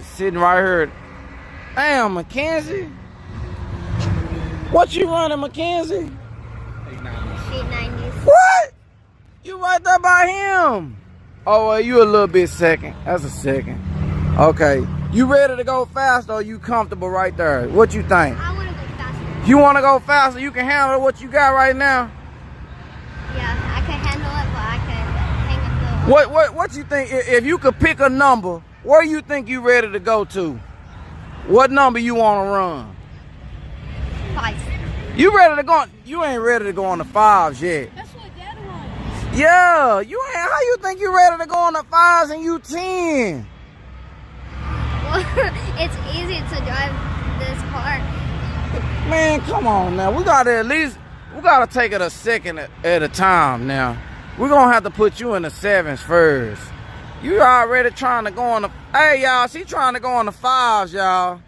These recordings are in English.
Sitting right here. Damn, Mackenzie. What you running, Mackenzie? 890s. What? You right there by him. Oh, well, you a little bit second. That's a second. Okay. You ready to go faster or you comfortable right there? What you think? I want to go faster. You want to go faster? You can handle what you got right now? Yeah, I can handle it, but I can hang up the... What you think? If you could pick a number, where you think you ready to go to? What number you want to run? 5. You ready to go? You ain't ready to go on the 5s yet. That's what Dad wants. Yeah, you ain't. How you think you ready to go on the 5s and you 10? Well, it's easy to drive this car. Man, come on now. We gotta take it a second at a time now. We're gonna have to put you in the 7s first. You already trying to go on the... Hey, y'all, she trying to go on the 5s, y'all.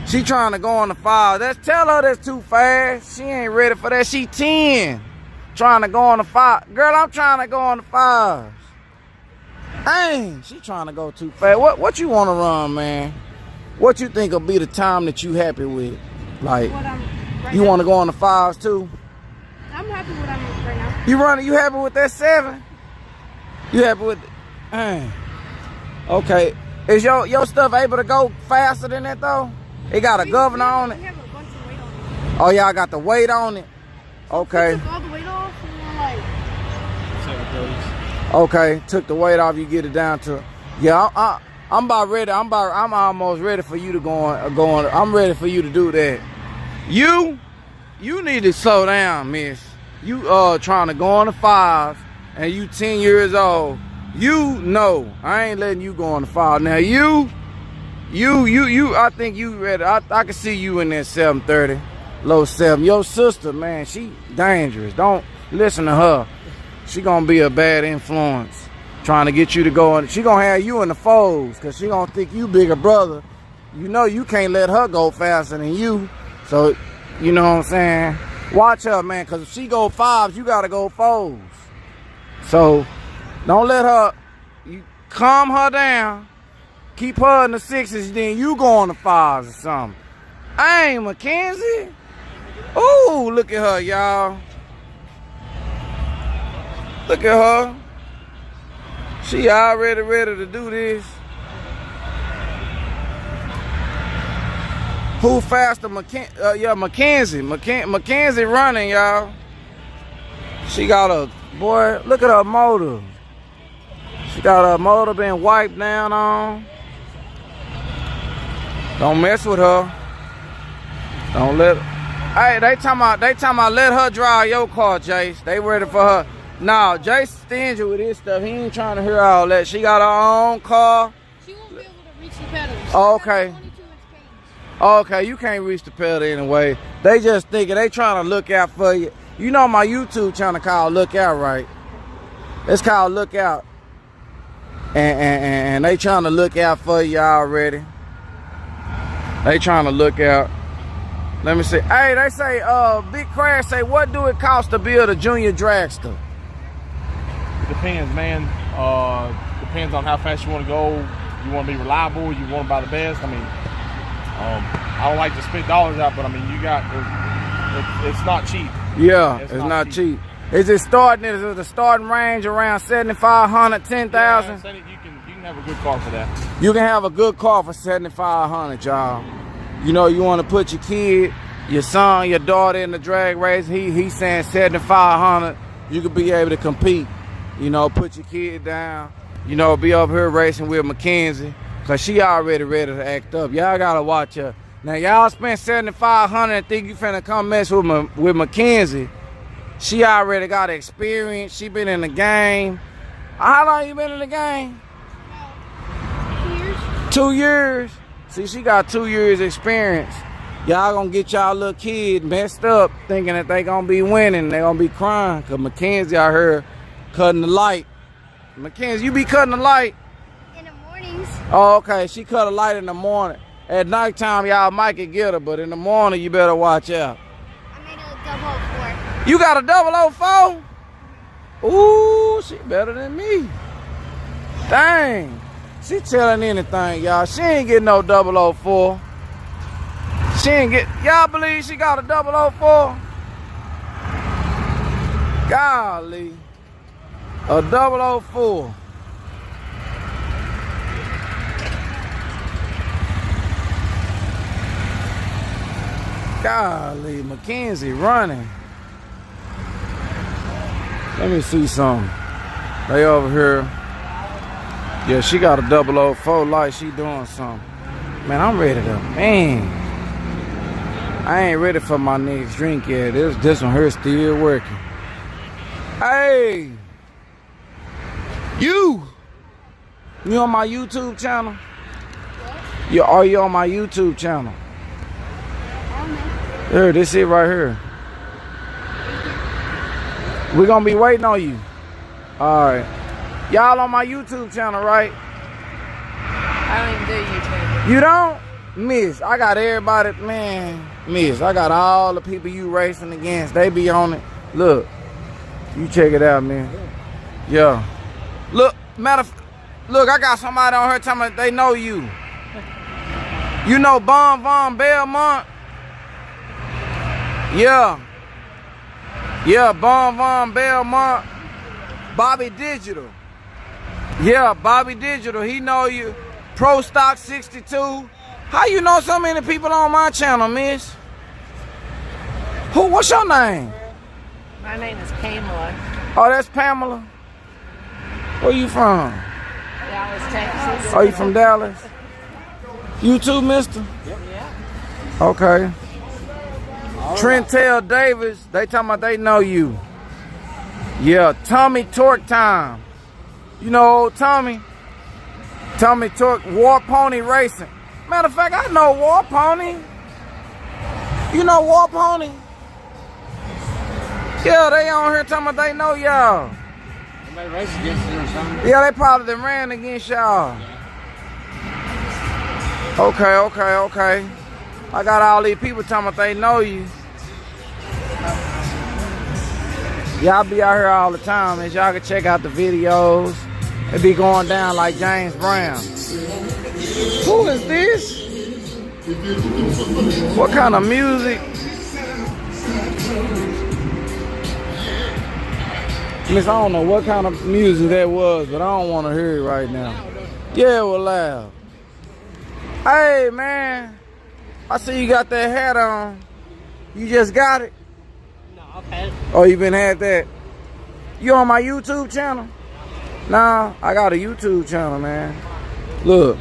She trying to go on the 5s. Tell her that's too fast. She ain't ready for that. She 10. Trying to go on the 5. Girl, I'm trying to go on the 5s. Dang, she trying to go too fast. What you want to run, man? What you think will be the time that you happy with? Like, you want to go on the 5s too? I'm happy with what I'm doing right now. You running? You happy with that 7? You happy with? Dang. Okay. Is your stuff able to go faster than that though? It got a governor on it. We have a bunch of weight on it. Oh, y'all got the weight on it. Okay. We took all the weight off and we're like... Okay, took the weight off. You get it down to. Yeah, I'm about ready. I'm almost ready for you to go on. I'm ready for you to do that. You need to slow down, miss. You trying to go on the 5s and you 10 years old. You know I ain't letting you go on the 5. Now you I think you ready. I can see you in that 730, low 7. Your sister, man, she dangerous. Don't listen to her. She gonna be a bad influence. Trying to get you to go on. She gonna have you in the 4s because she gonna think you bigger brother. You know you can't let her go faster than you. So, you know what I'm saying? Watch her, man, because if she go 5s, you gotta go 4s. So, don't let her, you calm her down. Keep her in the 6s, then you go on the 5s or something. Hey, Mackenzie. Ooh, look at her, y'all. Look at her. She already ready to do this. Who faster? Mackenzie. Mackenzie running, y'all. She got a, boy, look at her motor. She got her motor been wiped down on. Don't mess with her. Don't let her. Hey, they talking about let her drive your car, Jace. They ready for her. No, Jace stingy with his stuff. He ain't trying to hear all that. She got her own car. She won't be able to reach the pedals. Oh, okay. Okay, you can't reach the pedal anyway. They just thinking they trying to look out for you. You know my YouTube channel called Look Out, right? It's called Look Out. And they trying to look out for you already. They trying to look out. Let me see. Hey, they say, Big Crash say, what do it cost to build a junior dragster? Depends, man. Depends on how fast you want to go. You want to be reliable. You want to buy the best. I mean, I don't like to spit dollars out, but I mean, you got it's not cheap. Yeah, it's not cheap. Is it starting? Is it the starting range around 7,500, 10,000? Yeah, you can have a good car for that. You can have a good car for 7,500, y'all. You know, you want to put your kid, your son, your daughter in the drag race. He's saying 7,500. You could be able to compete. You know, put your kid down. You know, be up here racing with Mackenzie, cause she already ready to act up. Y'all gotta watch her. Now y'all spent 7,500 and think you finna come mess with Mackenzie. She already got experience. She been in the game. How long you been in the game? 2 years. 2 years. See, she got 2 years experience. Y'all gonna get y'all little kid messed up thinking that they gonna be winning. They gonna be crying cause Mackenzie out here cutting the light. Mackenzie, you be cutting the light? In the mornings. Oh, okay. She cut a light in the morning. At nighttime, y'all might could get her, but in the morning, you better watch out. I made a 004. You got a 004? Ooh, she better than me. Dang. She telling anything, y'all. She ain't getting no 004. She ain't get, y'all believe she got a 004? Golly. A 004. Golly, Mackenzie running. Let me see something. They over here. Yeah, she got a 004 like she doing something. Man, I'm ready to, man. I ain't ready for my next drink yet. This one here still working. Hey. You on my YouTube channel? Are you on my YouTube channel? Here, this it right here. We're gonna be waiting on you. Alright. Y'all on my YouTube channel, right? I don't even do YouTube. You don't? Miss, I got everybody, man. Miss, I got all the people you racing against. They be on it. Look. You check it out, man. Yeah. Look, look, I got somebody on here telling me they know you. You know Bon Von Belmont? Yeah. Yeah, Bon Von Belmont. Bobby Digital. Yeah, Bobby Digital. He know you. Pro Stock 62. How you know so many people on my channel, miss? What's your name? My name is Pamela. Oh, that's Pamela. Where you from? Dallas, Texas. Oh, you from Dallas? You too, mister? Yeah. Okay. Trentel Davis, they talking about they know you. Yeah, Tommy Torque Time. You know old Tommy? Tommy Torque, War Pony Racing. Matter of fact, I know War Pony. You know War Pony? Yeah, they on here talking about they know y'all. They race against you or something? Yeah, they probably done ran against y'all. Okay. I got all these people talking about they know you. Y'all be out here all the time, and y'all can check out the videos. It be going down like James Brown. Who is this? What kind of music? Miss, I don't know what kind of music that was, but I don't want to hear it right now. Yeah, it was loud. Hey, man. I see you got that hat on. You just got it? No, okay. Oh, you been had that? You on my YouTube channel? Nah, I got a YouTube channel, man. Look.